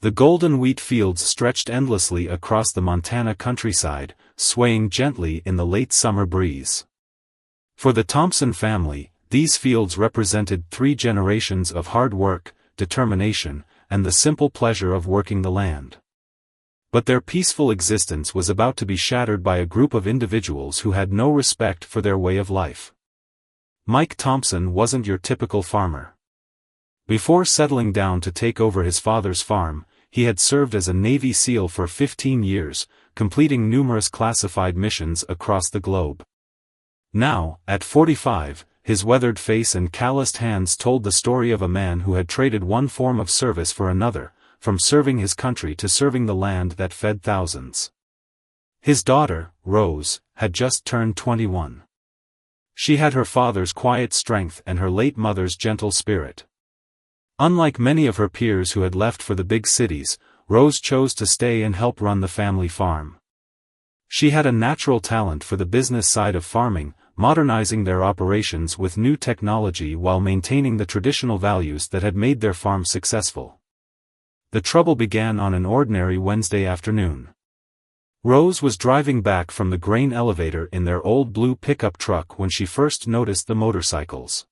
The golden wheat fields stretched endlessly across the Montana countryside, swaying gently in the late summer breeze. For the Thompson family, these fields represented 3 generations of hard work, determination, and the simple pleasure of working the land. But their peaceful existence was about to be shattered by a group of individuals who had no respect for their way of life. Mike Thompson wasn't your typical farmer. Before settling down to take over his father's farm, he had served as a Navy SEAL for 15 years, completing numerous classified missions across the globe. Now, at 45, his weathered face and calloused hands told the story of a man who had traded one form of service for another, from serving his country to serving the land that fed thousands. His daughter, Rose, had just turned 21. She had her father's quiet strength and her late mother's gentle spirit. Unlike many of her peers who had left for the big cities, Rose chose to stay and help run the family farm. She had a natural talent for the business side of farming, modernizing their operations with new technology while maintaining the traditional values that had made their farm successful. The trouble began on an ordinary Wednesday afternoon. Rose was driving back from the grain elevator in their old blue pickup truck when she first noticed the motorcycles.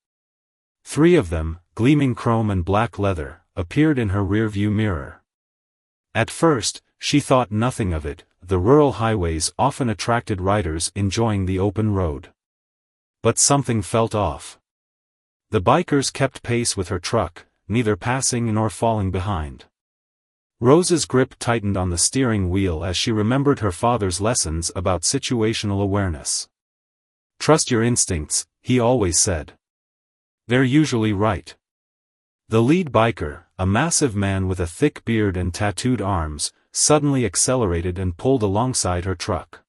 3 of them, gleaming chrome and black leather, appeared in her rearview mirror. At first, she thought nothing of it. The rural highways often attracted riders enjoying the open road. But something felt off. The bikers kept pace with her truck, neither passing nor falling behind. Rose's grip tightened on the steering wheel as she remembered her father's lessons about situational awareness. "Trust your instincts," he always said. "They're usually right." The lead biker, a massive man with a thick beard and tattooed arms, suddenly accelerated and pulled alongside her truck.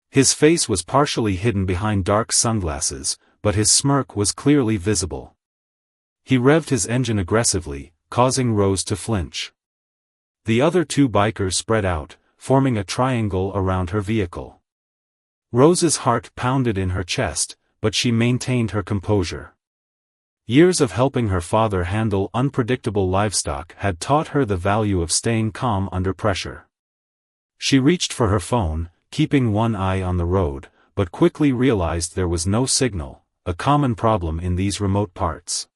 His face was partially hidden behind dark sunglasses, but his smirk was clearly visible. He revved his engine aggressively, causing Rose to flinch. The other 2 bikers spread out, forming a triangle around her vehicle. Rose's heart pounded in her chest, but she maintained her composure. Years of helping her father handle unpredictable livestock had taught her the value of staying calm under pressure. She reached for her phone, keeping one eye on the road, but quickly realized there was no signal, a common problem in these remote parts.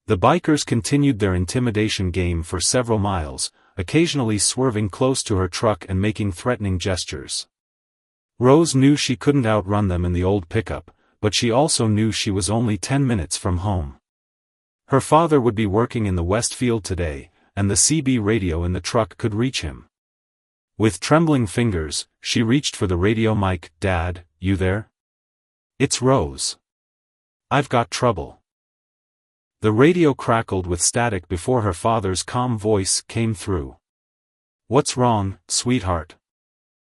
The bikers continued their intimidation game for several miles, occasionally swerving close to her truck and making threatening gestures. Rose knew she couldn't outrun them in the old pickup, but she also knew she was only 10 minutes from home. Her father would be working in the West Field today, and the CB radio in the truck could reach him. With trembling fingers, she reached for the radio mic. "Dad, you there? It's Rose. I've got trouble." The radio crackled with static before her father's calm voice came through. "What's wrong, sweetheart?"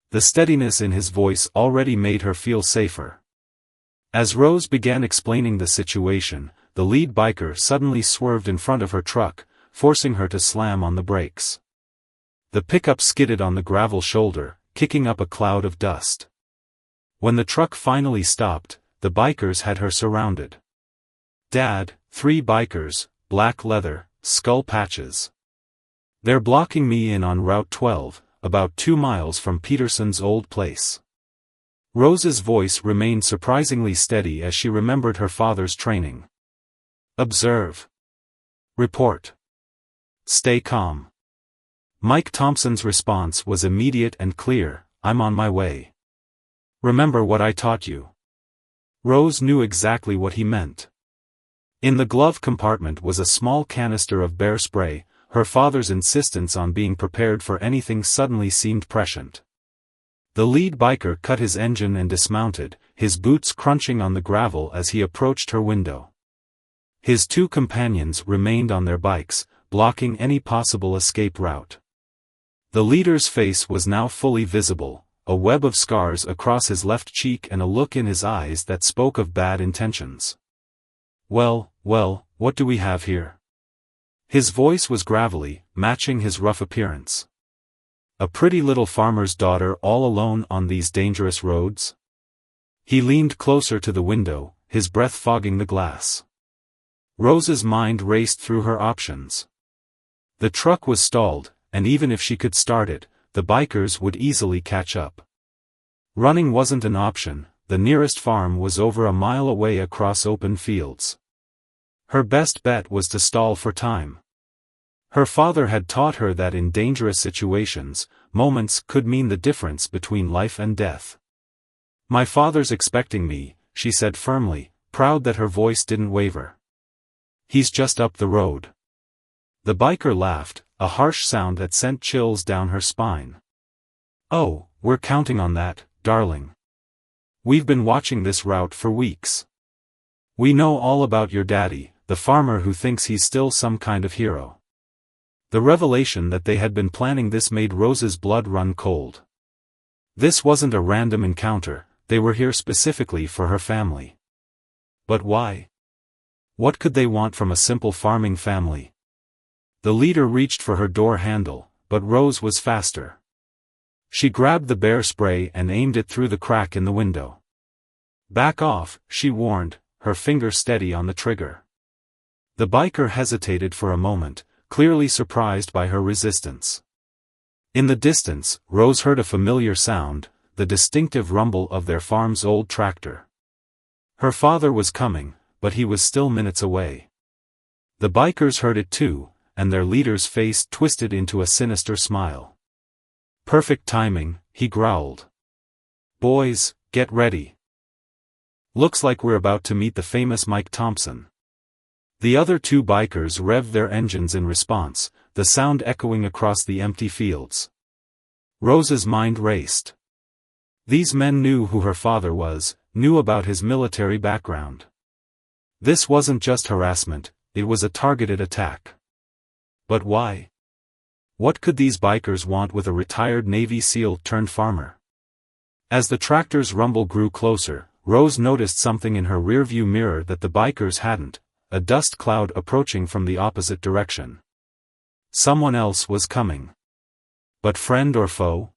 The steadiness in his voice already made her feel safer. As Rose began explaining the situation, the lead biker suddenly swerved in front of her truck, forcing her to slam on the brakes. The pickup skidded on the gravel shoulder, kicking up a cloud of dust. When the truck finally stopped, the bikers had her surrounded. "Dad," 3 bikers, black leather, skull patches. "They're blocking me in on Route 12, about 2 miles from Peterson's old place." Rose's voice remained surprisingly steady as she remembered her father's training. "Observe. Report. Stay calm." Mike Thompson's response was immediate and clear. "I'm on my way. Remember what I taught you." Rose knew exactly what he meant. In the glove compartment was a small canister of bear spray. Her father's insistence on being prepared for anything suddenly seemed prescient. The lead biker cut his engine and dismounted, his boots crunching on the gravel as he approached her window. His 2 companions remained on their bikes, blocking any possible escape route. The leader's face was now fully visible, a web of scars across his left cheek and a look in his eyes that spoke of bad intentions. Well, what do we have here?" His voice was gravelly, matching his rough appearance. "A pretty little farmer's daughter all alone on these dangerous roads?" He leaned closer to the window, his breath fogging the glass. Rose's mind raced through her options. The truck was stalled, and even if she could start it, the bikers would easily catch up. Running wasn't an option. The nearest farm was over a mile away across open fields. Her best bet was to stall for time. Her father had taught her that in dangerous situations, moments could mean the difference between life and death. "My father's expecting me," she said firmly, proud that her voice didn't waver. "He's just up the road." The biker laughed, a harsh sound that sent chills down her spine. "Oh, we're counting on that, darling. We've been watching this route for weeks. We know all about your daddy, the farmer who thinks he's still some kind of hero." The revelation that they had been planning this made Rose's blood run cold. This wasn't a random encounter, they were here specifically for her family. But why? What could they want from a simple farming family? The leader reached for her door handle, but Rose was faster. She grabbed the bear spray and aimed it through the crack in the window. "Back off," she warned, her finger steady on the trigger. The biker hesitated for a moment, clearly surprised by her resistance. In the distance, Rose heard a familiar sound, the distinctive rumble of their farm's old tractor. Her father was coming, but he was still minutes away. The bikers heard it too, and their leader's face twisted into a sinister smile. "Perfect timing," he growled. "Boys, get ready. Looks like we're about to meet the famous Mike Thompson." The other two bikers revved their engines in response, the sound echoing across the empty fields. Rose's mind raced. These men knew who her father was, knew about his military background. This wasn't just harassment, it was a targeted attack. But why? What could these bikers want with a retired Navy SEAL turned farmer? As the tractor's rumble grew closer, Rose noticed something in her rearview mirror that the bikers hadn't, a dust cloud approaching from the opposite direction. Someone else was coming. But friend or foe?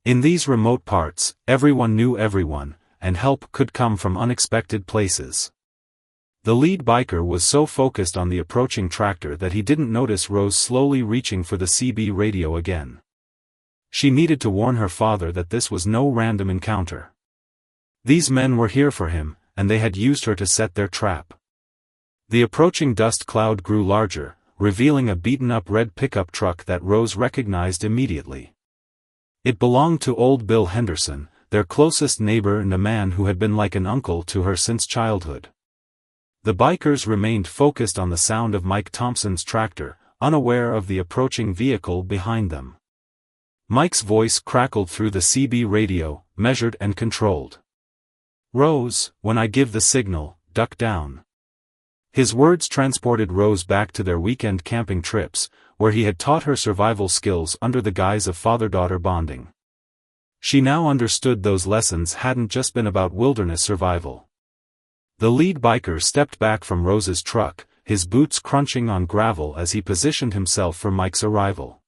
In these remote parts, everyone knew everyone, and help could come from unexpected places. The lead biker was so focused on the approaching tractor that he didn't notice Rose slowly reaching for the CB radio again. She needed to warn her father that this was no random encounter. These men were here for him, and they had used her to set their trap. The approaching dust cloud grew larger, revealing a beaten-up red pickup truck that Rose recognized immediately. It belonged to old Bill Henderson, their closest neighbor and a man who had been like an uncle to her since childhood. The bikers remained focused on the sound of Mike Thompson's tractor, unaware of the approaching vehicle behind them. Mike's voice crackled through the CB radio, measured and controlled. "Rose, when I give the signal, duck down." His words transported Rose back to their weekend camping trips, where he had taught her survival skills under the guise of father-daughter bonding. She now understood those lessons hadn't just been about wilderness survival. The lead biker stepped back from Rose's truck, his boots crunching on gravel as he positioned himself for Mike's arrival.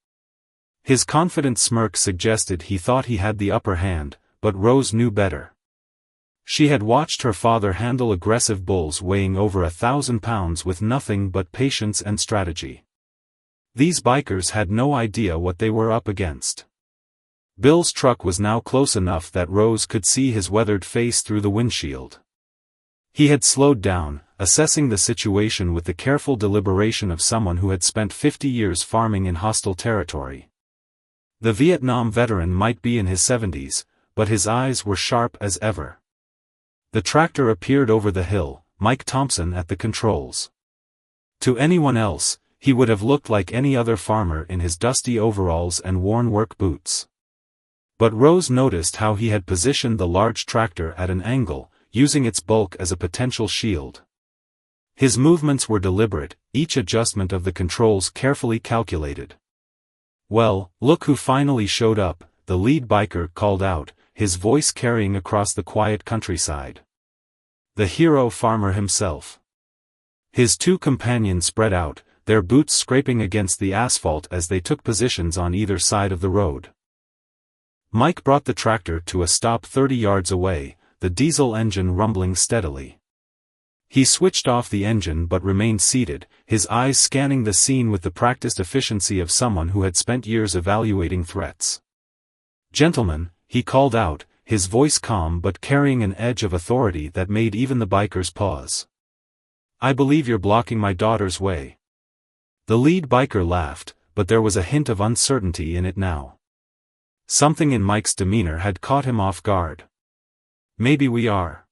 His confident smirk suggested he thought he had the upper hand, but Rose knew better. She had watched her father handle aggressive bulls weighing over 1,000 pounds with nothing but patience and strategy. These bikers had no idea what they were up against. Bill's truck was now close enough that Rose could see his weathered face through the windshield. He had slowed down, assessing the situation with the careful deliberation of someone who had spent 50 years farming in hostile territory. The Vietnam veteran might be in his 70s, but his eyes were sharp as ever. The tractor appeared over the hill, Mike Thompson at the controls. To anyone else, he would have looked like any other farmer in his dusty overalls and worn work boots. But Rose noticed how he had positioned the large tractor at an angle, using its bulk as a potential shield. His movements were deliberate, each adjustment of the controls carefully calculated. "Well, look who finally showed up," the lead biker called out, his voice carrying across the quiet countryside. The hero farmer himself. His two companions spread out, their boots scraping against the asphalt as they took positions on either side of the road. Mike brought the tractor to a stop 30 yards away, the diesel engine rumbling steadily. He switched off the engine but remained seated, his eyes scanning the scene with the practiced efficiency of someone who had spent years evaluating threats. "Gentlemen," he called out, his voice calm but carrying an edge of authority that made even the bikers pause. "I believe you're blocking my daughter's way." The lead biker laughed, but there was a hint of uncertainty in it now. Something in Mike's demeanor had caught him off guard. "Maybe we are.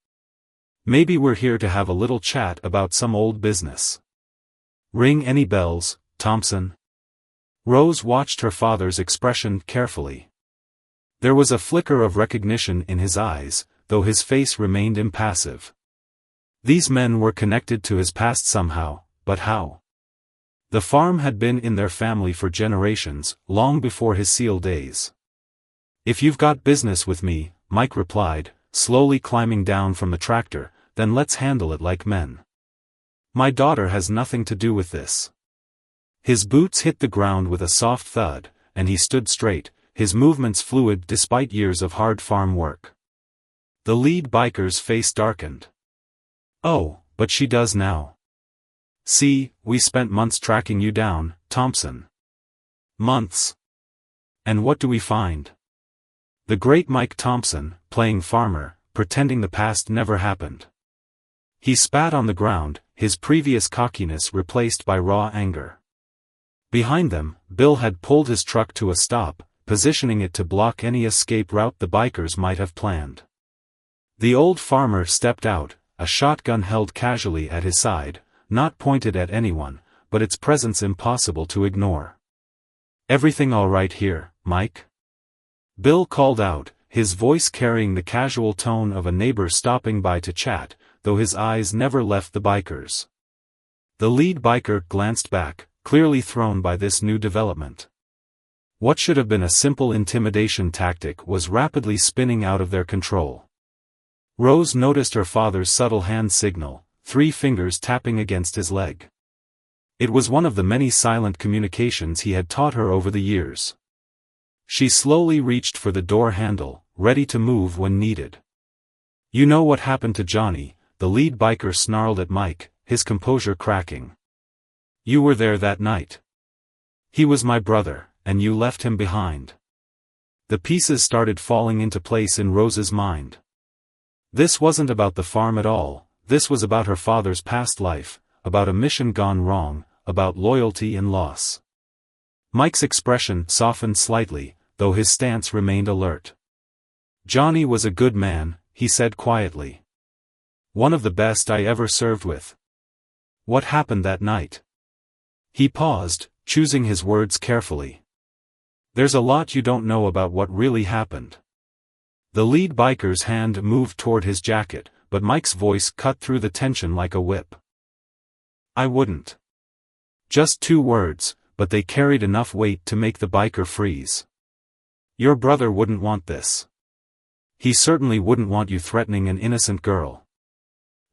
Maybe we're here to have a little chat about some old business. Ring any bells, Thompson?" Rose watched her father's expression carefully. There was a flicker of recognition in his eyes, though his face remained impassive. These men were connected to his past somehow, but how? The farm had been in their family for generations, long before his SEAL days. "If you've got business with me," Mike replied, slowly climbing down from the tractor, "then let's handle it like men. My daughter has nothing to do with this." His boots hit the ground with a soft thud, and he stood straight, his movements fluid despite years of hard farm work. The lead biker's face darkened. "Oh, but she does now. See, we spent months tracking you down, Thompson." "Months? And what do we find?" The great Mike Thompson, playing farmer, pretending the past never happened. He spat on the ground, his previous cockiness replaced by raw anger. Behind them, Bill had pulled his truck to a stop, positioning it to block any escape route the bikers might have planned. The old farmer stepped out, a shotgun held casually at his side, not pointed at anyone, but its presence impossible to ignore. "Everything all right here, Mike?" Bill called out, his voice carrying the casual tone of a neighbor stopping by to chat, though his eyes never left the bikers. The lead biker glanced back, clearly thrown by this new development. What should have been a simple intimidation tactic was rapidly spinning out of their control. Rose noticed her father's subtle hand signal, 3 fingers tapping against his leg. It was one of the many silent communications he had taught her over the years. She slowly reached for the door handle, ready to move when needed. "You know what happened to Johnny?" the lead biker snarled at Mike, his composure cracking. "You were there that night. He was my brother, and you left him behind." The pieces started falling into place in Rose's mind. This wasn't about the farm at all, this was about her father's past life, about a mission gone wrong, about loyalty and loss. Mike's expression softened slightly, though his stance remained alert. "Johnny was a good man," he said quietly. "One of the best I ever served with." "What happened that night?" He paused, choosing his words carefully. "There's a lot you don't know about what really happened." The lead biker's hand moved toward his jacket, but Mike's voice cut through the tension like a whip. "I wouldn't." Just 2 words, but they carried enough weight to make the biker freeze. "Your brother wouldn't want this. He certainly wouldn't want you threatening an innocent girl."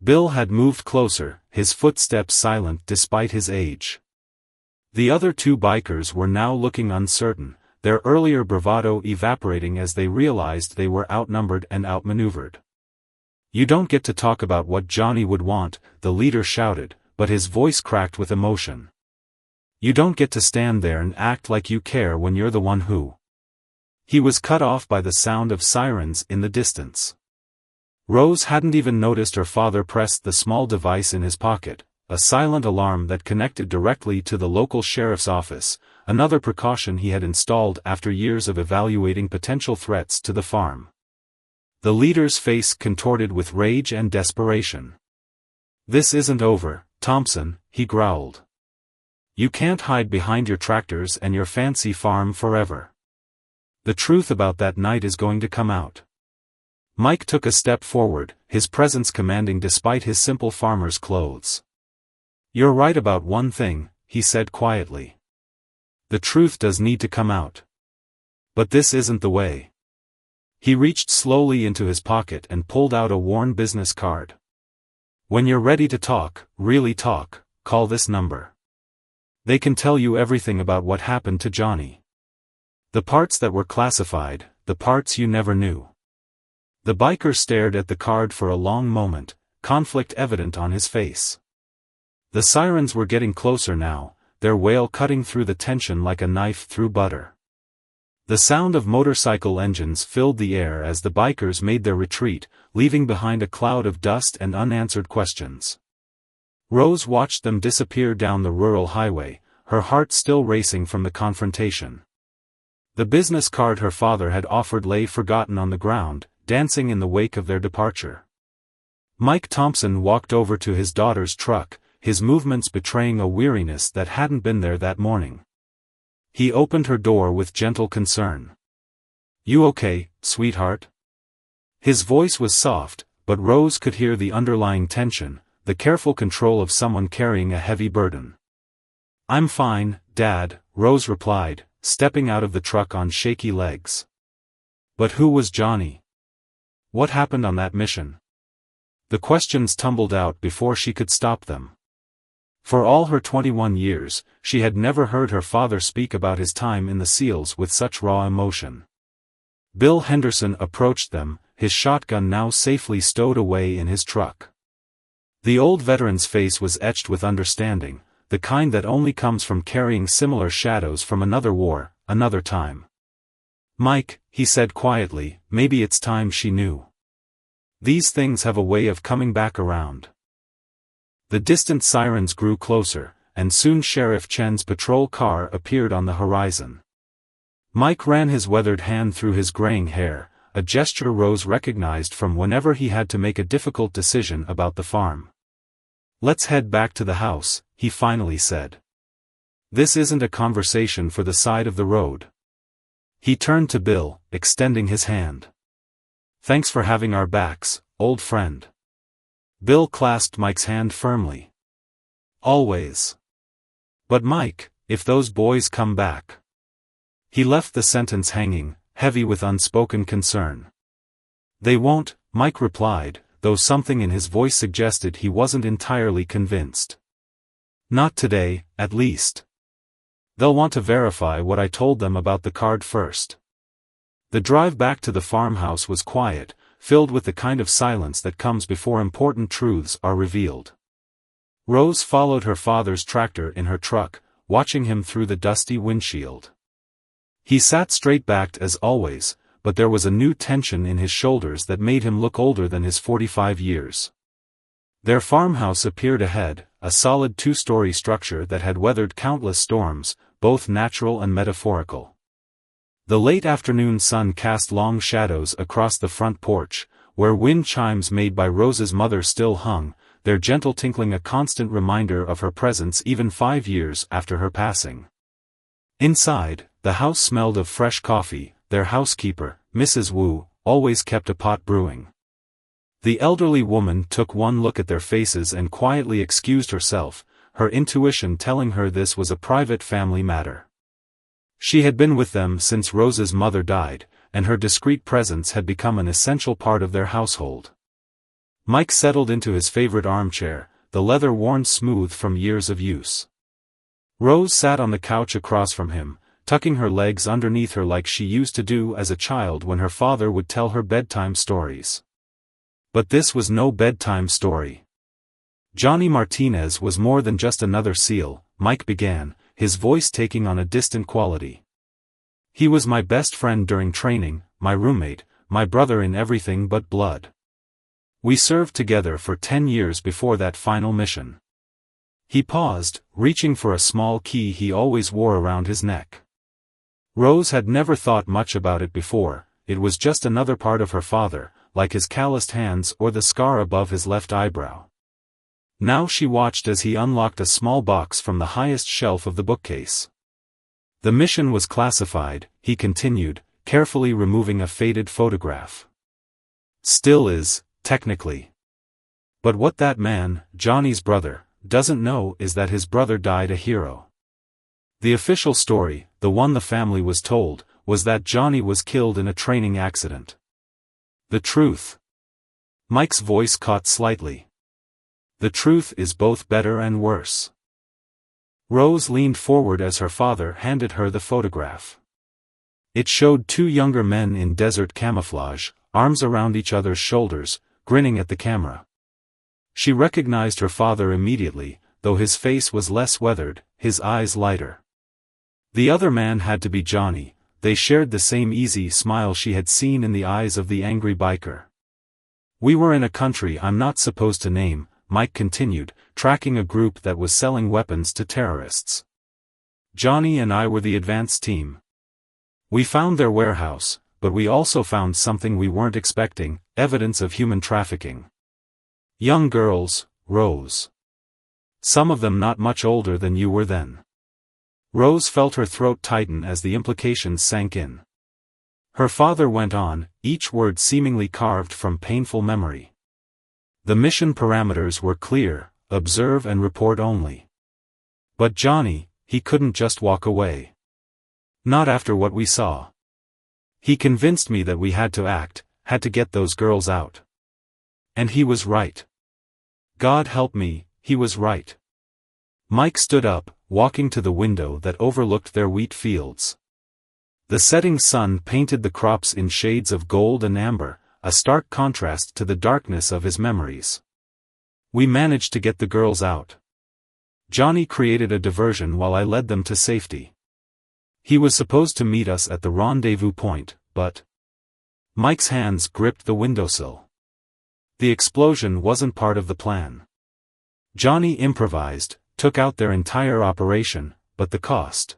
Bill had moved closer, his footsteps silent despite his age. The other 2 bikers were now looking uncertain, their earlier bravado evaporating as they realized they were outnumbered and outmaneuvered. "You don't get to talk about what Johnny would want," the leader shouted, but his voice cracked with emotion. "You don't get to stand there and act like you care when you're the one who—" He was cut off by the sound of sirens in the distance. Rose hadn't even noticed her father pressed the small device in his pocket, a silent alarm that connected directly to the local sheriff's office, another precaution he had installed after years of evaluating potential threats to the farm. The leader's face contorted with rage and desperation. "This isn't over, Thompson," he growled. "You can't hide behind your tractors and your fancy farm forever. The truth about that night is going to come out." Mike took a step forward, his presence commanding despite his simple farmer's clothes. "You're right about one thing," he said quietly. "The truth does need to come out. But this isn't the way." He reached slowly into his pocket and pulled out a worn business card. "When you're ready to talk, really talk, call this number. They can tell you everything about what happened to Johnny. The parts that were classified, the parts you never knew." The biker stared at the card for a long moment, conflict evident on his face. The sirens were getting closer now, their wail cutting through the tension like a knife through butter. The sound of motorcycle engines filled the air as the bikers made their retreat, leaving behind a cloud of dust and unanswered questions. Rose watched them disappear down the rural highway, her heart still racing from the confrontation. The business card her father had offered lay forgotten on the ground, dancing in the wake of their departure. Mike Thompson walked over to his daughter's truck, his movements betraying a weariness that hadn't been there that morning. He opened her door with gentle concern. "You okay, sweetheart?" His voice was soft, but Rose could hear the underlying tension, the careful control of someone carrying a heavy burden. "I'm fine, Dad," Rose replied, stepping out of the truck on shaky legs. "But who was Johnny? What happened on that mission?" The questions tumbled out before she could stop them. For all her 21 years, she had never heard her father speak about his time in the SEALs with such raw emotion. Bill Henderson approached them, his shotgun now safely stowed away in his truck. The old veteran's face was etched with understanding, the kind that only comes from carrying similar shadows from another war, another time. "Mike," he said quietly, "maybe it's time she knew. These things have a way of coming back around." The distant sirens grew closer, and soon Sheriff Chen's patrol car appeared on the horizon. Mike ran his weathered hand through his graying hair, a gesture Rose recognized from whenever he had to make a difficult decision about the farm. "Let's head back to the house," he finally said. "This isn't a conversation for the side of the road." He turned to Bill, extending his hand. "Thanks for having our backs, old friend." Bill clasped Mike's hand firmly. "Always. But Mike, if those boys come back..." He left the sentence hanging, heavy with unspoken concern. "They won't," Mike replied, though something in his voice suggested he wasn't entirely convinced. "Not today, at least. They'll want to verify what I told them about the card first." The drive back to the farmhouse was quiet, filled with the kind of silence that comes before important truths are revealed. Rose followed her father's tractor in her truck, watching him through the dusty windshield. He sat straight-backed as always, but there was a new tension in his shoulders that made him look older than his 45 years. Their farmhouse appeared ahead, a solid two-story structure that had weathered countless storms, both natural and metaphorical. The late afternoon sun cast long shadows across the front porch, where wind chimes made by Rose's mother still hung, their gentle tinkling a constant reminder of her presence even 5 years after her passing. Inside, the house smelled of fresh coffee. Their housekeeper, Mrs. Wu, always kept a pot brewing. The elderly woman took one look at their faces and quietly excused herself, her intuition telling her this was a private family matter. She had been with them since Rose's mother died, and her discreet presence had become an essential part of their household. Mike settled into his favorite armchair, the leather worn smooth from years of use. Rose sat on the couch across from him, tucking her legs underneath her like she used to do as a child when her father would tell her bedtime stories. But this was no bedtime story. Johnny Martinez was more than just another SEAL, Mike began, his voice taking on a distant quality. "He was my best friend during training, my roommate, my brother in everything but blood. We served together for 10 years before that final mission." He paused, reaching for a small key he always wore around his neck. Rose had never thought much about it before, it was just another part of her father, like his calloused hands or the scar above his left eyebrow. Now she watched as he unlocked a small box from the highest shelf of the bookcase. "The mission was classified," he continued, carefully removing a faded photograph. "Still is, technically. But what that man, Johnny's brother, doesn't know is that his brother died a hero. The official story, the one the family was told, was that Johnny was killed in a training accident. The truth." Mike's voice caught slightly. "The truth is both better and worse." Rose leaned forward as her father handed her the photograph. It showed 2 younger men in desert camouflage, arms around each other's shoulders, grinning at the camera. She recognized her father immediately, though his face was less weathered, his eyes lighter. The other man had to be Johnny. They shared the same easy smile she had seen in the eyes of the angry biker. "We were in a country I'm not supposed to name," Mike continued, tracking a group that was selling weapons to terrorists. "Johnny and I were the advance team. We found their warehouse, but we also found something we weren't expecting, evidence of human trafficking. Young girls, Rose. Some of them not much older than you were then." Rose felt her throat tighten as the implications sank in. Her father went on, each word seemingly carved from painful memory. "The mission parameters were clear: observe and report only. But Johnny, he couldn't just walk away. Not after what we saw. He convinced me that we had to act, had to get those girls out. And he was right. God help me, he was right." Mike stood up, walking to the window that overlooked their wheat fields. The setting sun painted the crops in shades of gold and amber, a stark contrast to the darkness of his memories. "We managed to get the girls out. Johnny created a diversion while I led them to safety. He was supposed to meet us at the rendezvous point, but..." Mike's hands gripped the windowsill. "The explosion wasn't part of the plan. Johnny improvised, took out their entire operation, but the cost..."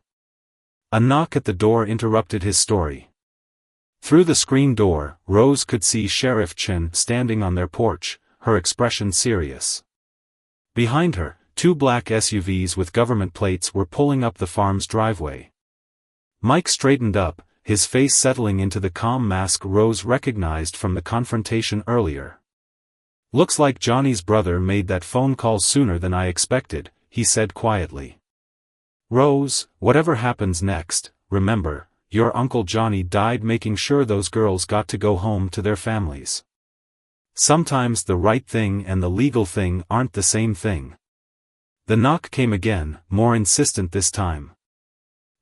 A knock at the door interrupted his story. Through the screen door, Rose could see Sheriff Chen standing on their porch, her expression serious. Behind her, 2 black SUVs with government plates were pulling up the farm's driveway. Mike straightened up, his face settling into the calm mask Rose recognized from the confrontation earlier. "Looks like Johnny's brother made that phone call sooner than I expected," he said quietly. "Rose, whatever happens next, remember, your Uncle Johnny died making sure those girls got to go home to their families. Sometimes the right thing and the legal thing aren't the same thing." The knock came again, more insistent this time.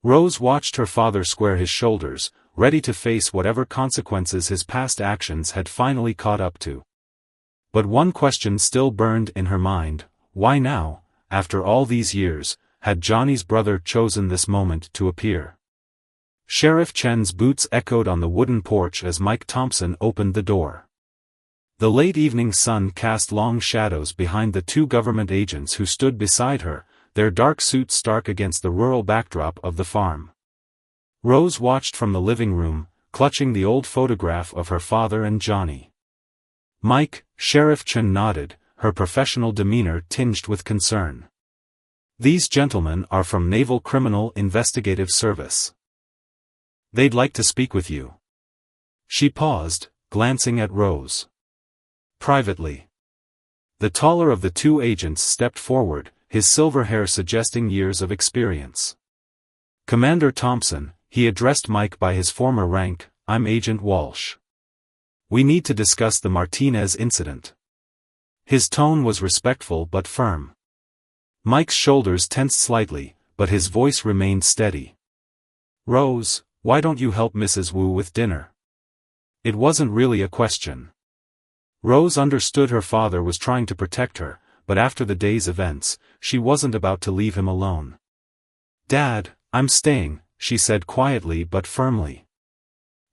Rose watched her father square his shoulders, ready to face whatever consequences his past actions had finally caught up to. But one question still burned in her mind: why now, after all these years, had Johnny's brother chosen this moment to appear? Sheriff Chen's boots echoed on the wooden porch as Mike Thompson opened the door. The late evening sun cast long shadows behind the 2 government agents who stood beside her, their dark suits stark against the rural backdrop of the farm. Rose watched from the living room, clutching the old photograph of her father and Johnny. "Mike," Sheriff Chen nodded, her professional demeanor tinged with concern. "These gentlemen are from Naval Criminal Investigative Service. They'd like to speak with you." She paused, glancing at Rose. "Privately." The taller of the 2 agents stepped forward, his silver hair suggesting years of experience. "Commander Thompson," he addressed Mike by his former rank, "I'm Agent Walsh. We need to discuss the Martinez incident." His tone was respectful but firm. Mike's shoulders tensed slightly, but his voice remained steady. "Rose, why don't you help Mrs. Wu with dinner?" It wasn't really a question. Rose understood her father was trying to protect her, but after the day's events, she wasn't about to leave him alone. "Dad, I'm staying," she said quietly but firmly.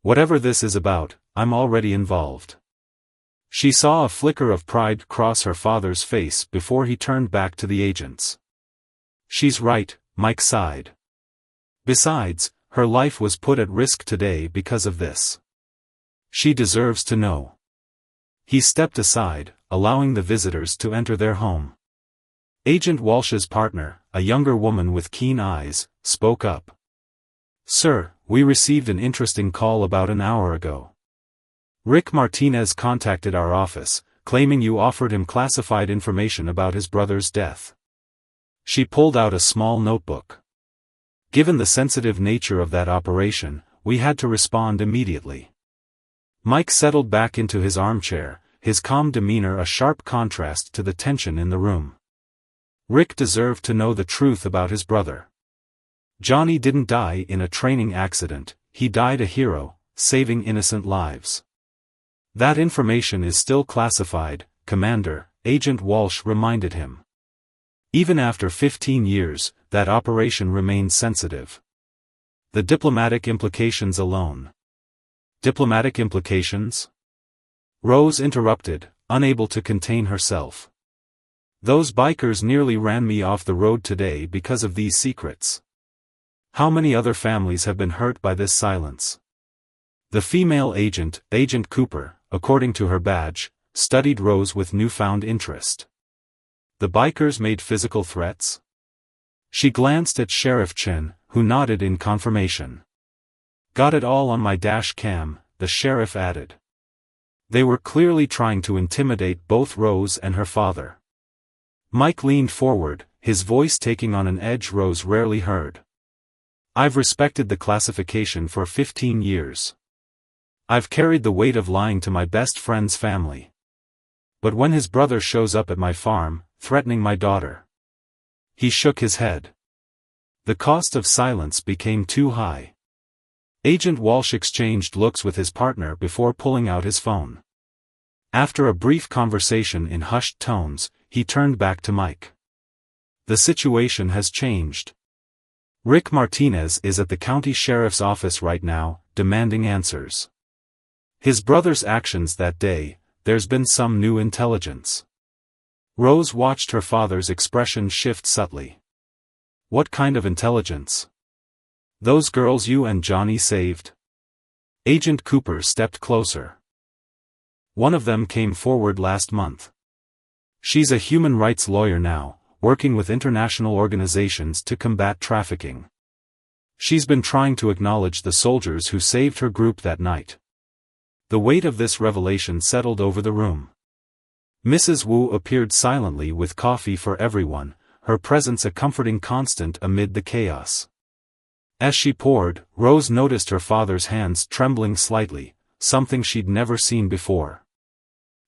"Whatever this is about, I'm already involved." She saw a flicker of pride cross her father's face before he turned back to the agents. "She's right," Mike sighed. "Besides, her life was put at risk today because of this. She deserves to know." He stepped aside, allowing the visitors to enter their home. Agent Walsh's partner, a younger woman with keen eyes, spoke up. "Sir, we received an interesting call about an hour ago. Rick Martinez contacted our office, claiming you offered him classified information about his brother's death." She pulled out a small notebook. "Given the sensitive nature of that operation, we had to respond immediately." Mike settled back into his armchair, his calm demeanor a sharp contrast to the tension in the room. Rick deserved to know the truth about his brother. Johnny didn't die in a training accident, he died a hero, saving innocent lives. "That information is still classified, Commander," Agent Walsh reminded him. Even after 15 years, that operation remained sensitive. The diplomatic implications alone. Diplomatic implications? Rose interrupted, unable to contain herself. Those bikers nearly ran me off the road today because of these secrets. How many other families have been hurt by this silence? The female agent, Agent Cooper, according to her badge, studied Rose with newfound interest. The bikers made physical threats? She glanced at Sheriff Chen, who nodded in confirmation. Got it all on my dash cam, the sheriff added. They were clearly trying to intimidate both Rose and her father. Mike leaned forward, his voice taking on an edge Rose rarely heard. I've respected the classification for 15 years. I've carried the weight of lying to my best friend's family. But when his brother shows up at my farm, threatening my daughter. He shook his head. The cost of silence became too high. Agent Walsh exchanged looks with his partner before pulling out his phone. After a brief conversation in hushed tones, he turned back to Mike. The situation has changed. Rick Martinez is at the county sheriff's office right now, demanding answers. His brother's actions that day, there's been some new intelligence. Rose watched her father's expression shift subtly. What kind of intelligence? Those girls you and Johnny saved? Agent Cooper stepped closer. One of them came forward last month. She's a human rights lawyer now, working with international organizations to combat trafficking. She's been trying to acknowledge the soldiers who saved her group that night. The weight of this revelation settled over the room. Mrs. Wu appeared silently with coffee for everyone, her presence a comforting constant amid the chaos. As she poured, Rose noticed her father's hands trembling slightly, something she'd never seen before.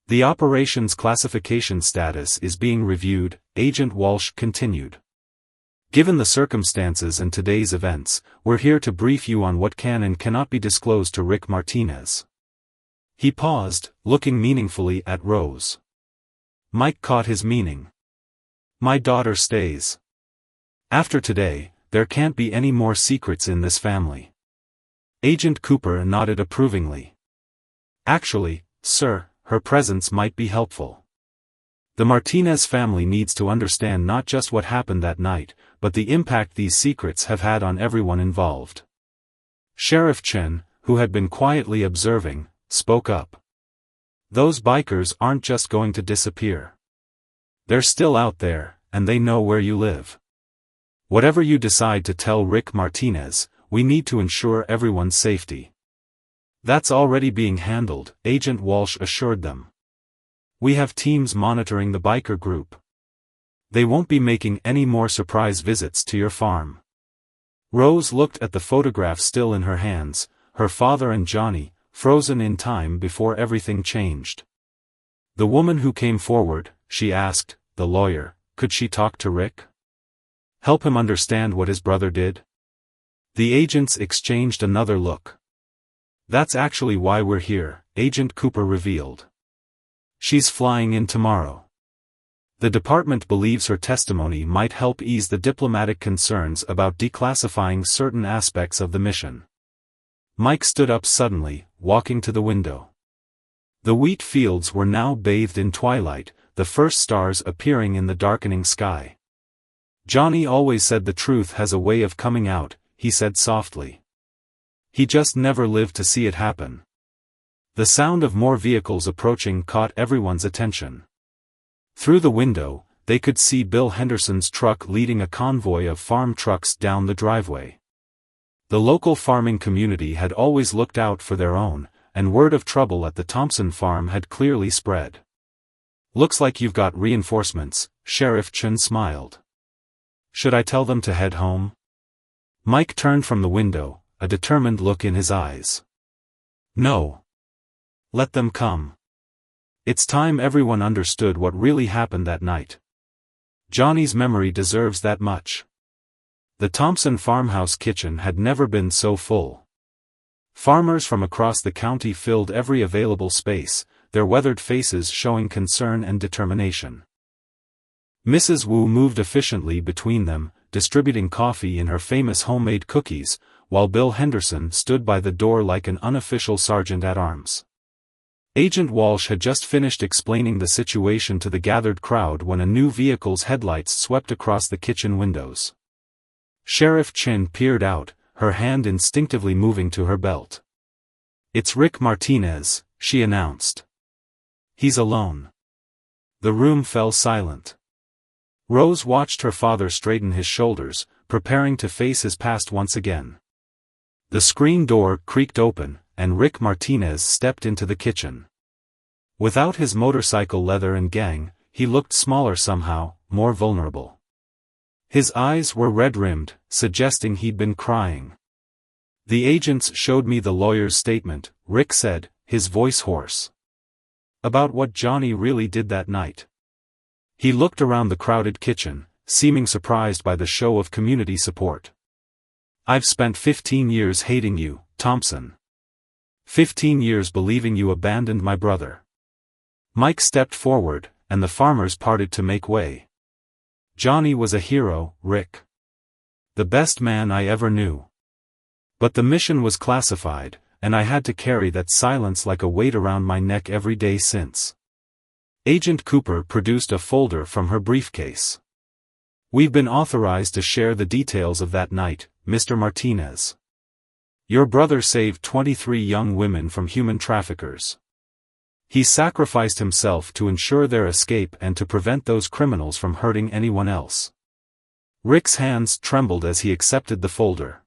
The operation's classification status is being reviewed, Agent Walsh continued. Given the circumstances and today's events, we're here to brief you on what can and cannot be disclosed to Rick Martinez. He paused, looking meaningfully at Rose. Mike caught his meaning. My daughter stays. After today, there can't be any more secrets in this family. Agent Cooper nodded approvingly. Actually, sir, her presence might be helpful. The Martinez family needs to understand not just what happened that night, but the impact these secrets have had on everyone involved. Sheriff Chen, who had been quietly observing, spoke up. Those bikers aren't just going to disappear. They're still out there, and they know where you live. Whatever you decide to tell Rick Martinez, we need to ensure everyone's safety. That's already being handled, Agent Walsh assured them. We have teams monitoring the biker group. They won't be making any more surprise visits to your farm. Rose looked at the photograph still in her hands, her father and Johnny, frozen in time before everything changed. The woman who came forward, she asked, the lawyer, could she talk to Rick? Help him understand what his brother did? The agents exchanged another look. That's actually why we're here, Agent Cooper revealed. She's flying in tomorrow. The department believes her testimony might help ease the diplomatic concerns about declassifying certain aspects of the mission. Mike stood up suddenly, walking to the window. The wheat fields were now bathed in twilight, the first stars appearing in the darkening sky. Johnny always said the truth has a way of coming out, he said softly. He just never lived to see it happen. The sound of more vehicles approaching caught everyone's attention. Through the window, they could see Bill Henderson's truck leading a convoy of farm trucks down the driveway. The local farming community had always looked out for their own, and word of trouble at the Thompson farm had clearly spread. Looks like you've got reinforcements, Sheriff Chen smiled. Should I tell them to head home? Mike turned from the window, a determined look in his eyes. No. Let them come. It's time everyone understood what really happened that night. Johnny's memory deserves that much. The Thompson farmhouse kitchen had never been so full. Farmers from across the county filled every available space, their weathered faces showing concern and determination. Mrs. Wu moved efficiently between them, distributing coffee in her famous homemade cookies, while Bill Henderson stood by the door like an unofficial sergeant-at-arms. Agent Walsh had just finished explaining the situation to the gathered crowd when a new vehicle's headlights swept across the kitchen windows. Sheriff Chin peered out, her hand instinctively moving to her belt. "It's Rick Martinez," she announced. "He's alone." The room fell silent. Rose watched her father straighten his shoulders, preparing to face his past once again. The screen door creaked open, and Rick Martinez stepped into the kitchen. Without his motorcycle leather and gang, he looked smaller somehow, more vulnerable. His eyes were red-rimmed, suggesting he'd been crying. "The agents showed me the lawyer's statement," Rick said, his voice hoarse. "About what Johnny really did that night." He looked around the crowded kitchen, seeming surprised by the show of community support. "I've spent 15 years hating you, Thompson. 15 years believing you abandoned my brother." Mike stepped forward, and the farmers parted to make way. "Johnny was a hero, Rick. The best man I ever knew. But the mission was classified, and I had to carry that silence like a weight around my neck every day since." Agent Cooper produced a folder from her briefcase. "We've been authorized to share the details of that night, Mr. Martinez. Your brother saved 23 young women from human traffickers. He sacrificed himself to ensure their escape and to prevent those criminals from hurting anyone else." Rick's hands trembled as he accepted the folder.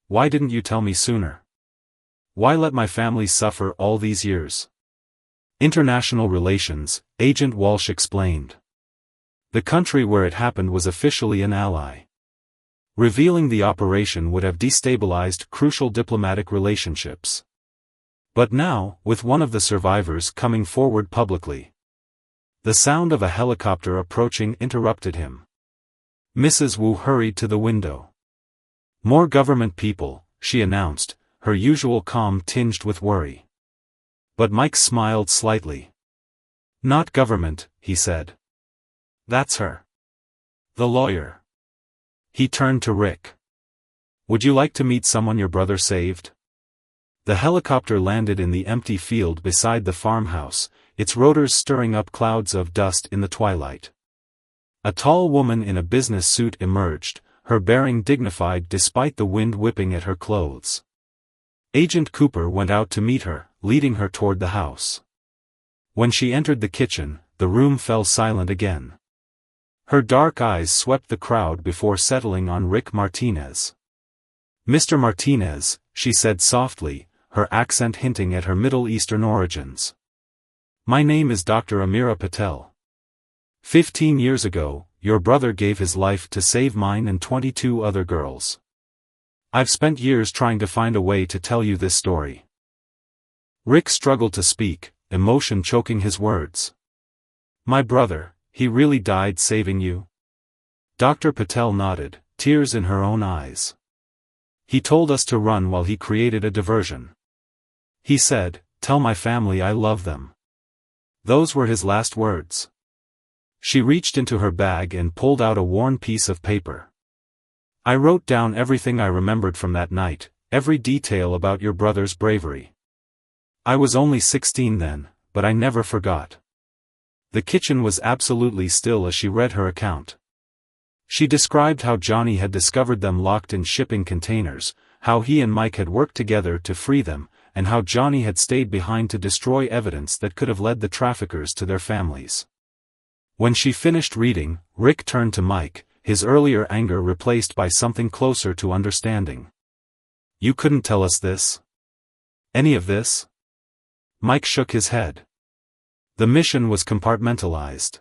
"Why didn't you tell me sooner? Why let my family suffer all these years?" "International relations," Agent Walsh explained. "The country where it happened was officially an ally. Revealing the operation would have destabilized crucial diplomatic relationships. But now, with one of the survivors coming forward publicly." The sound of a helicopter approaching interrupted him. Mrs. Wu hurried to the window. "More government people," she announced, her usual calm tinged with worry. But Mike smiled slightly. "Not government," he said. "That's her. The lawyer." He turned to Rick. "Would you like to meet someone your brother saved?" The helicopter landed in the empty field beside the farmhouse, its rotors stirring up clouds of dust in the twilight. A tall woman in a business suit emerged, her bearing dignified despite the wind whipping at her clothes. Agent Cooper went out to meet her, leading her toward the house. When she entered the kitchen, the room fell silent again. Her dark eyes swept the crowd before settling on Rick Martinez. "Mr. Martinez," she said softly, her accent hinting at her Middle Eastern origins. "My name is Dr. Amira Patel. 15 years ago, your brother gave his life to save mine and 22 other girls. I've spent years trying to find a way to tell you this story." Rick struggled to speak, emotion choking his words. "My brother, he really died saving you?" Dr. Patel nodded, tears in her own eyes. "He told us to run while he created a diversion. He said, 'Tell my family I love them.' Those were his last words." She reached into her bag and pulled out a worn piece of paper. "I wrote down everything I remembered from that night, every detail about your brother's bravery. I was only 16 then, but I never forgot." The kitchen was absolutely still as she read her account. She described how Johnny had discovered them locked in shipping containers, how he and Mike had worked together to free them, and how Johnny had stayed behind to destroy evidence that could have led the traffickers to their families. When she finished reading, Rick turned to Mike, his earlier anger replaced by something closer to understanding. "You couldn't tell us this? Any of this?" Mike shook his head. "The mission was compartmentalized.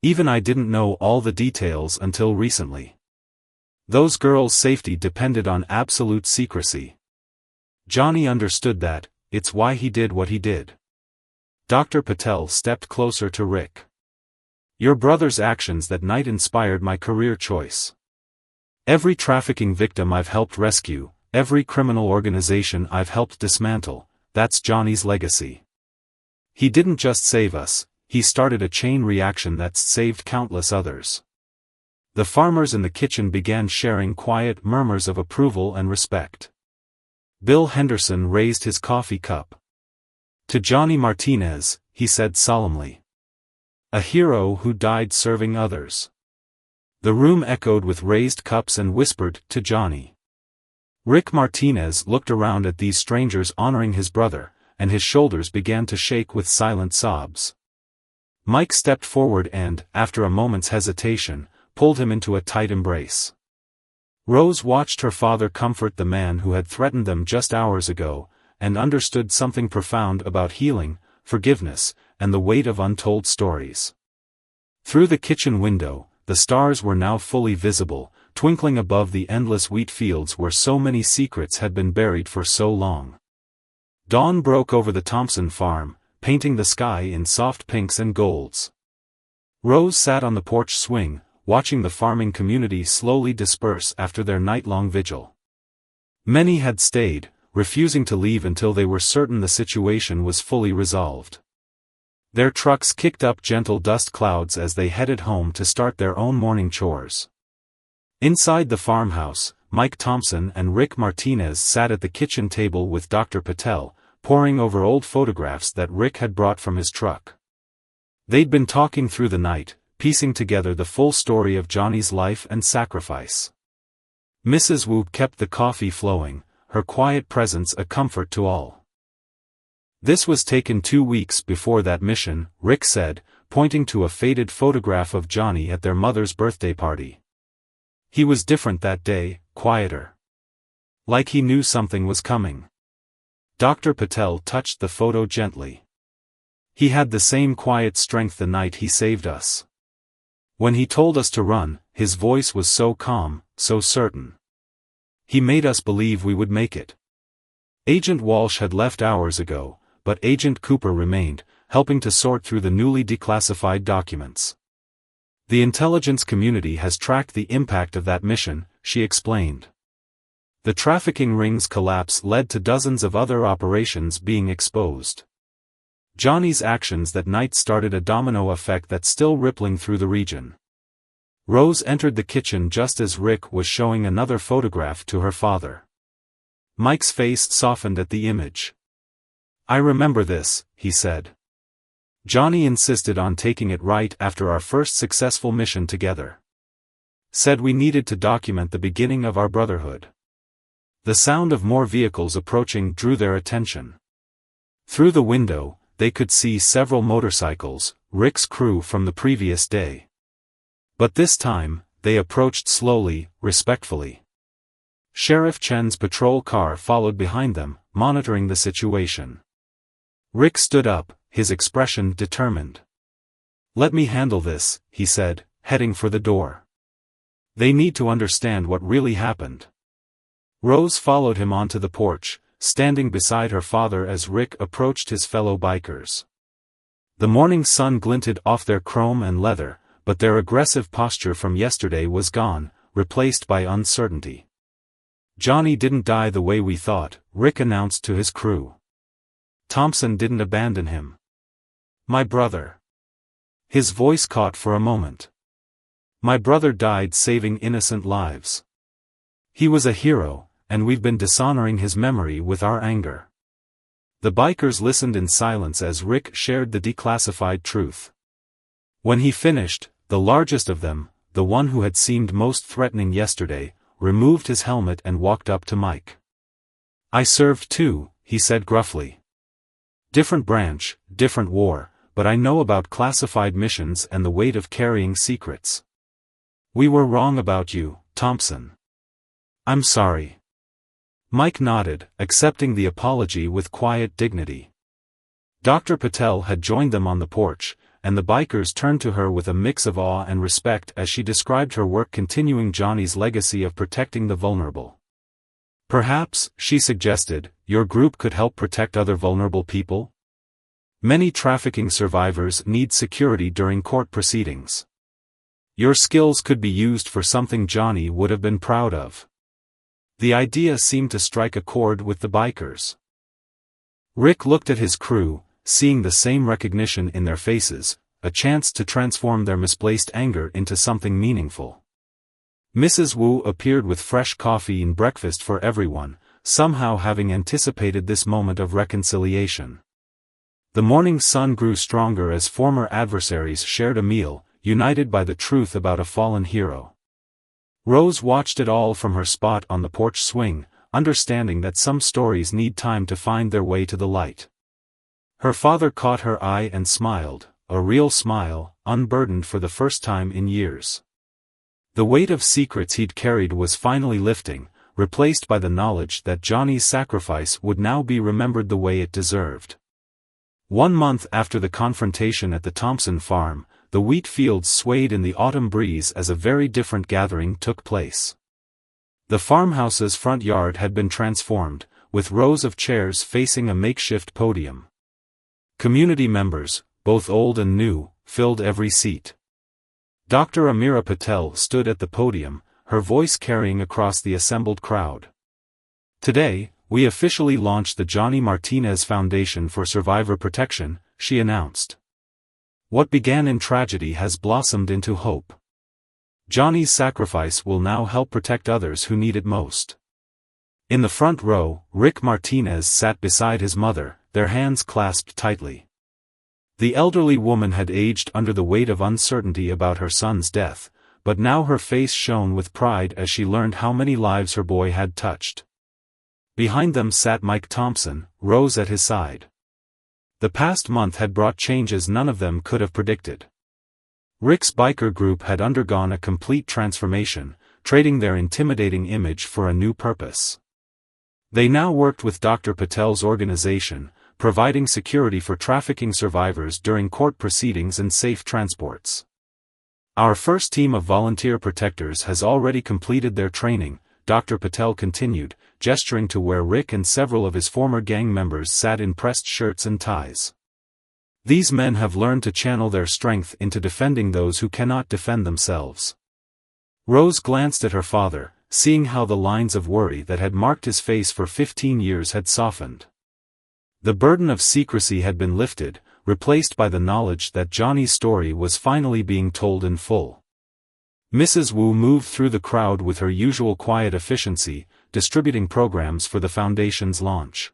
Even I didn't know all the details until recently. Those girls' safety depended on absolute secrecy. Johnny understood that, it's why he did what he did." Dr. Patel stepped closer to Rick. "Your brother's actions that night inspired my career choice. Every trafficking victim I've helped rescue, every criminal organization I've helped dismantle, that's Johnny's legacy. He didn't just save us, he started a chain reaction that's saved countless others. The farmers in the kitchen began sharing quiet murmurs of approval and respect. Bill Henderson raised his coffee cup. To Johnny Martinez, he said solemnly. A hero who died serving others. The room echoed with raised cups and whispered, to Johnny. Rick Martinez looked around at these strangers honoring his brother, and his shoulders began to shake with silent sobs. Mike stepped forward and, after a moment's hesitation, pulled him into a tight embrace. Rose watched her father comfort the man who had threatened them just hours ago, and understood something profound about healing, forgiveness, and the weight of untold stories. Through the kitchen window, the stars were now fully visible, twinkling above the endless wheat fields where so many secrets had been buried for so long. Dawn broke over the Thompson farm, painting the sky in soft pinks and golds. Rose sat on the porch swing, watching the farming community slowly disperse after their night-long vigil. Many had stayed, refusing to leave until they were certain the situation was fully resolved. Their trucks kicked up gentle dust clouds as they headed home to start their own morning chores. Inside the farmhouse, Mike Thompson and Rick Martinez sat at the kitchen table with Dr. Patel, poring over old photographs that Rick had brought from his truck. They'd been talking through the night, piecing together the full story of Johnny's life and sacrifice. Mrs. Wu kept the coffee flowing, her quiet presence a comfort to all. This was taken 2 weeks before that mission, Rick said, pointing to a faded photograph of Johnny at their mother's birthday party. He was different that day, quieter. Like he knew something was coming. Dr. Patel touched the photo gently. He had the same quiet strength the night he saved us. When he told us to run, his voice was so calm, so certain. He made us believe we would make it. Agent Walsh had left hours ago, but Agent Cooper remained, helping to sort through the newly declassified documents. The intelligence community has tracked the impact of that mission, she explained. The trafficking ring's collapse led to dozens of other operations being exposed. Johnny's actions that night started a domino effect that's still rippling through the region. Rose entered the kitchen just as Rick was showing another photograph to her father. Mike's face softened at the image. I remember this, he said. Johnny insisted on taking it right after our first successful mission together. Said we needed to document the beginning of our brotherhood. The sound of more vehicles approaching drew their attention. Through the window, they could see several motorcycles, Rick's crew from the previous day. But this time, they approached slowly, respectfully. Sheriff Chen's patrol car followed behind them, monitoring the situation. Rick stood up, his expression determined. Let me handle this, he said, heading for the door. They need to understand what really happened. Rose followed him onto the porch, standing beside her father as Rick approached his fellow bikers. The morning sun glinted off their chrome and leather, but their aggressive posture from yesterday was gone, replaced by uncertainty. Johnny didn't die the way we thought, Rick announced to his crew. Thompson didn't abandon him. My brother. His voice caught for a moment. My brother died saving innocent lives. He was a hero, and we've been dishonoring his memory with our anger. The bikers listened in silence as Rick shared the declassified truth. When he finished, the largest of them, the one who had seemed most threatening yesterday, removed his helmet and walked up to Mike. I served too, he said gruffly. Different branch, different war, but I know about classified missions and the weight of carrying secrets. We were wrong about you, Thompson. I'm sorry. Mike nodded, accepting the apology with quiet dignity. Dr. Patel had joined them on the porch, and the bikers turned to her with a mix of awe and respect as she described her work continuing Johnny's legacy of protecting the vulnerable. Perhaps, she suggested, your group could help protect other vulnerable people? Many trafficking survivors need security during court proceedings. Your skills could be used for something Johnny would have been proud of. The idea seemed to strike a chord with the bikers. Rick looked at his crew, seeing the same recognition in their faces, a chance to transform their misplaced anger into something meaningful. Mrs. Wu appeared with fresh coffee and breakfast for everyone, somehow having anticipated this moment of reconciliation. The morning sun grew stronger as former adversaries shared a meal, united by the truth about a fallen hero. Rose watched it all from her spot on the porch swing, understanding that some stories need time to find their way to the light. Her father caught her eye and smiled, a real smile, unburdened for the first time in years. The weight of secrets he'd carried was finally lifting, replaced by the knowledge that Johnny's sacrifice would now be remembered the way it deserved. 1 month after the confrontation at the Thompson farm, the wheat fields swayed in the autumn breeze as a very different gathering took place. The farmhouse's front yard had been transformed, with rows of chairs facing a makeshift podium. Community members, both old and new, filled every seat. Dr. Amira Patel stood at the podium, her voice carrying across the assembled crowd. Today, we officially launched the Johnny Martinez Foundation for Survivor Protection, she announced. What began in tragedy has blossomed into hope. Johnny's sacrifice will now help protect others who need it most. In the front row, Rick Martinez sat beside his mother, their hands clasped tightly. The elderly woman had aged under the weight of uncertainty about her son's death, but now her face shone with pride as she learned how many lives her boy had touched. Behind them sat Mike Thompson, Rose at his side. The past month had brought changes none of them could have predicted. Rick's biker group had undergone a complete transformation, trading their intimidating image for a new purpose. They now worked with Dr. Patel's organization, providing security for trafficking survivors during court proceedings and safe transports. Our first team of volunteer protectors has already completed their training, Dr. Patel continued, gesturing to where Rick and several of his former gang members sat in pressed shirts and ties. These men have learned to channel their strength into defending those who cannot defend themselves. Rose glanced at her father, seeing how the lines of worry that had marked his face for 15 years had softened. The burden of secrecy had been lifted, replaced by the knowledge that Johnny's story was finally being told in full. Mrs. Wu moved through the crowd with her usual quiet efficiency, distributing programs for the foundation's launch.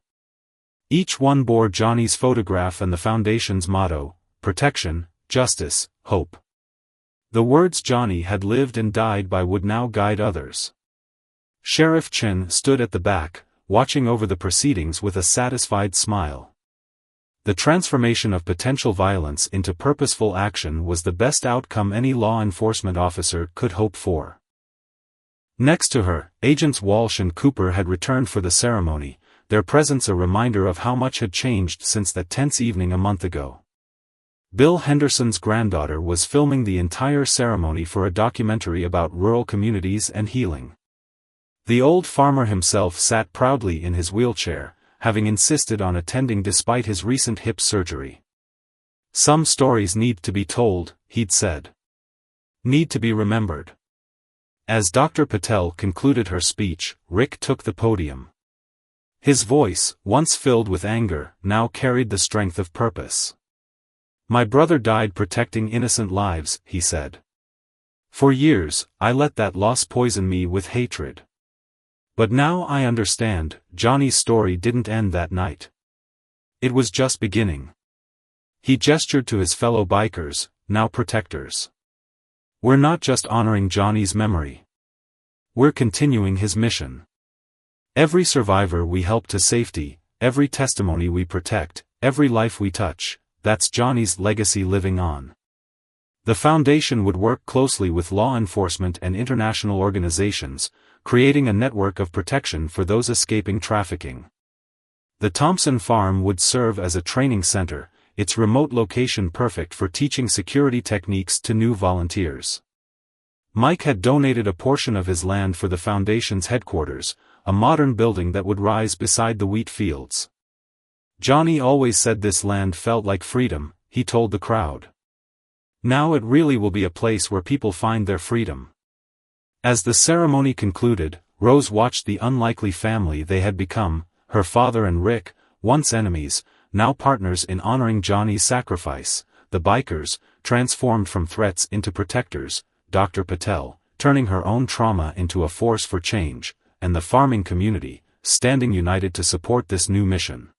Each one bore Johnny's photograph and the foundation's motto: protection, justice, hope. The words Johnny had lived and died by would now guide others. Sheriff Chin stood at the back, watching over the proceedings with a satisfied smile. The transformation of potential violence into purposeful action was the best outcome any law enforcement officer could hope for. Next to her, Agents Walsh and Cooper had returned for the ceremony, their presence a reminder of how much had changed since that tense evening a month ago. Bill Henderson's granddaughter was filming the entire ceremony for a documentary about rural communities and healing. The old farmer himself sat proudly in his wheelchair, having insisted on attending despite his recent hip surgery. Some stories need to be told, he'd said. Need to be remembered. As Dr. Patel concluded her speech, Rick took the podium. His voice, once filled with anger, now carried the strength of purpose. My brother died protecting innocent lives, he said. For years, I let that loss poison me with hatred. But now I understand, Johnny's story didn't end that night. It was just beginning. He gestured to his fellow bikers, now protectors. We're not just honoring Johnny's memory. We're continuing his mission. Every survivor we help to safety, every testimony we protect, every life we touch, that's Johnny's legacy living on. The foundation would work closely with law enforcement and international organizations, creating a network of protection for those escaping trafficking. The Thompson farm would serve as a training center, its remote location perfect for teaching security techniques to new volunteers. Mike had donated a portion of his land for the foundation's headquarters, a modern building that would rise beside the wheat fields. Johnny always said this land felt like freedom, he told the crowd. Now it really will be a place where people find their freedom. As the ceremony concluded, Rose watched the unlikely family they had become, her father and Rick, once enemies, now partners in honoring Johnny's sacrifice, the bikers, transformed from threats into protectors, Dr. Patel, turning her own trauma into a force for change, and the farming community, standing united to support this new mission.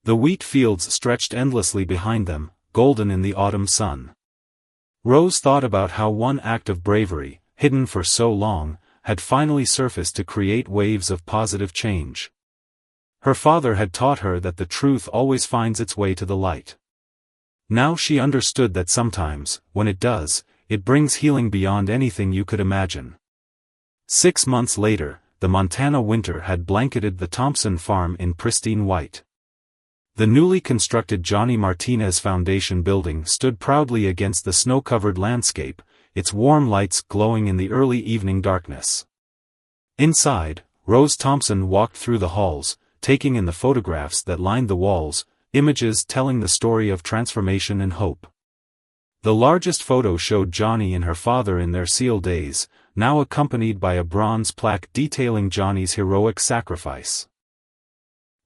The wheat fields stretched endlessly behind them, golden in the autumn sun. Rose thought about how one act of bravery, hidden for so long, had finally surfaced to create waves of positive change. Her father had taught her that the truth always finds its way to the light. Now she understood that sometimes, when it does, it brings healing beyond anything you could imagine. 6 months later, the Montana winter had blanketed the Thompson farm in pristine white. The newly constructed Johnny Martinez Foundation building stood proudly against the snow-covered landscape, its warm lights glowing in the early evening darkness. Inside, Rose Thompson walked through the halls, taking in the photographs that lined the walls, images telling the story of transformation and hope. The largest photo showed Johnny and her father in their seal days, now accompanied by a bronze plaque detailing Johnny's heroic sacrifice.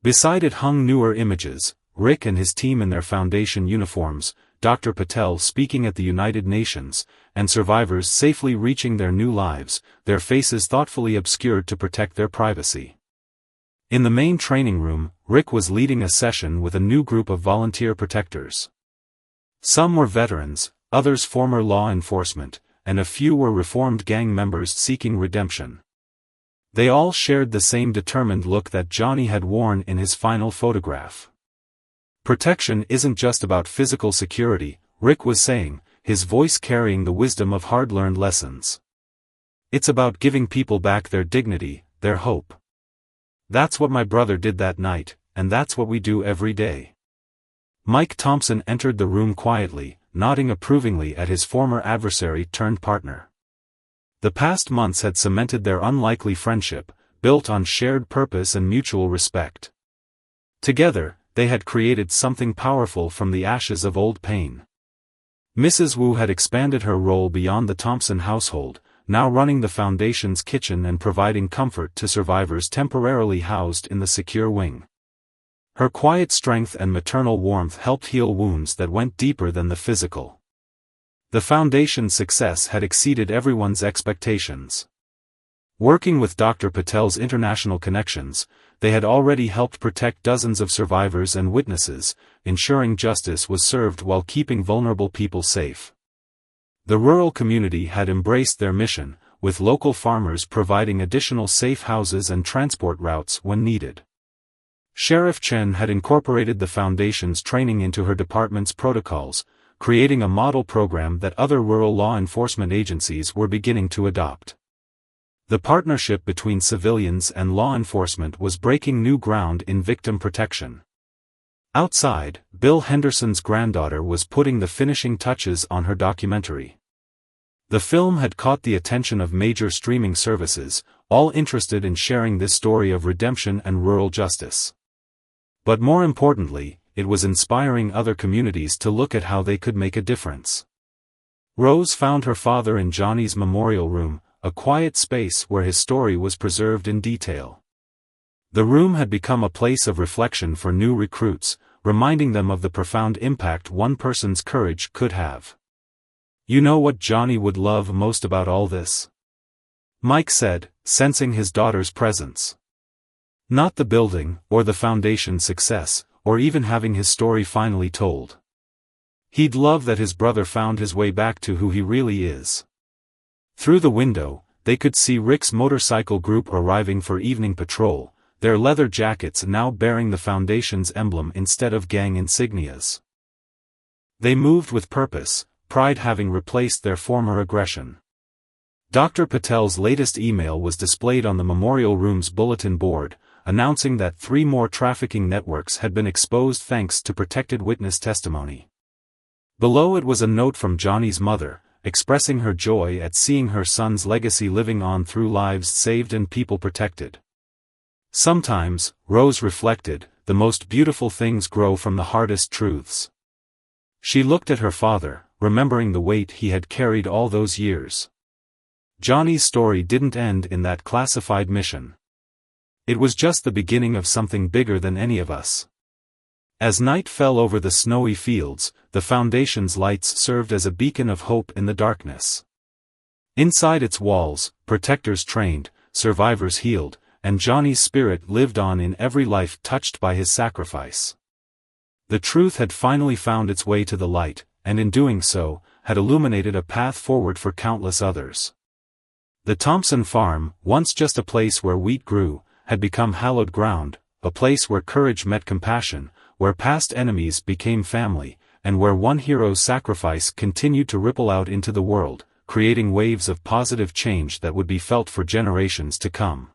Beside it hung newer images, Rick and his team in their foundation uniforms, Dr. Patel speaking at the United Nations, and survivors safely reaching their new lives, their faces thoughtfully obscured to protect their privacy. In the main training room, Rick was leading a session with a new group of volunteer protectors. Some were veterans, others former law enforcement, and a few were reformed gang members seeking redemption. They all shared the same determined look that Johnny had worn in his final photograph. Protection isn't just about physical security, Rick was saying, his voice carrying the wisdom of hard-learned lessons. It's about giving people back their dignity, their hope. That's what my brother did that night, and that's what we do every day. Mike Thompson entered the room quietly, nodding approvingly at his former adversary turned partner. The past months had cemented their unlikely friendship, built on shared purpose and mutual respect. Together, they had created something powerful from the ashes of old pain. Mrs. Wu had expanded her role beyond the Thompson household, now running the foundation's kitchen and providing comfort to survivors temporarily housed in the secure wing. Her quiet strength and maternal warmth helped heal wounds that went deeper than the physical. The foundation's success had exceeded everyone's expectations. Working with Dr. Patel's international connections, they had already helped protect dozens of survivors and witnesses, ensuring justice was served while keeping vulnerable people safe. The rural community had embraced their mission, with local farmers providing additional safe houses and transport routes when needed. Sheriff Chen had incorporated the foundation's training into her department's protocols, creating a model program that other rural law enforcement agencies were beginning to adopt. The partnership between civilians and law enforcement was breaking new ground in victim protection. Outside, Bill Henderson's granddaughter was putting the finishing touches on her documentary. The film had caught the attention of major streaming services, all interested in sharing this story of redemption and rural justice. But more importantly, it was inspiring other communities to look at how they could make a difference. Rose found her father in Johnny's memorial room, a quiet space where his story was preserved in detail. The room had become a place of reflection for new recruits, reminding them of the profound impact one person's courage could have. "You know what Johnny would love most about all this?" Mike said, sensing his daughter's presence. "Not the building, or the foundation's success, or even having his story finally told. He'd love that his brother found his way back to who he really is." Through the window, they could see Rick's motorcycle group arriving for evening patrol, their leather jackets now bearing the foundation's emblem instead of gang insignias. They moved with purpose, pride having replaced their former aggression. Dr. Patel's latest email was displayed on the memorial room's bulletin board, announcing that 3 more trafficking networks had been exposed thanks to protected witness testimony. Below it was a note from Johnny's mother, expressing her joy at seeing her son's legacy living on through lives saved and people protected. Sometimes, Rose reflected, the most beautiful things grow from the hardest truths. She looked at her father, remembering the weight he had carried all those years. Johnny's story didn't end in that classified mission. It was just the beginning of something bigger than any of us. As night fell over the snowy fields, the foundation's lights served as a beacon of hope in the darkness. Inside its walls, protectors trained, survivors healed, and Johnny's spirit lived on in every life touched by his sacrifice. The truth had finally found its way to the light, and in doing so, had illuminated a path forward for countless others. The Thompson farm, once just a place where wheat grew, had become hallowed ground, a place where courage met compassion, where past enemies became family, and where one hero's sacrifice continued to ripple out into the world, creating waves of positive change that would be felt for generations to come.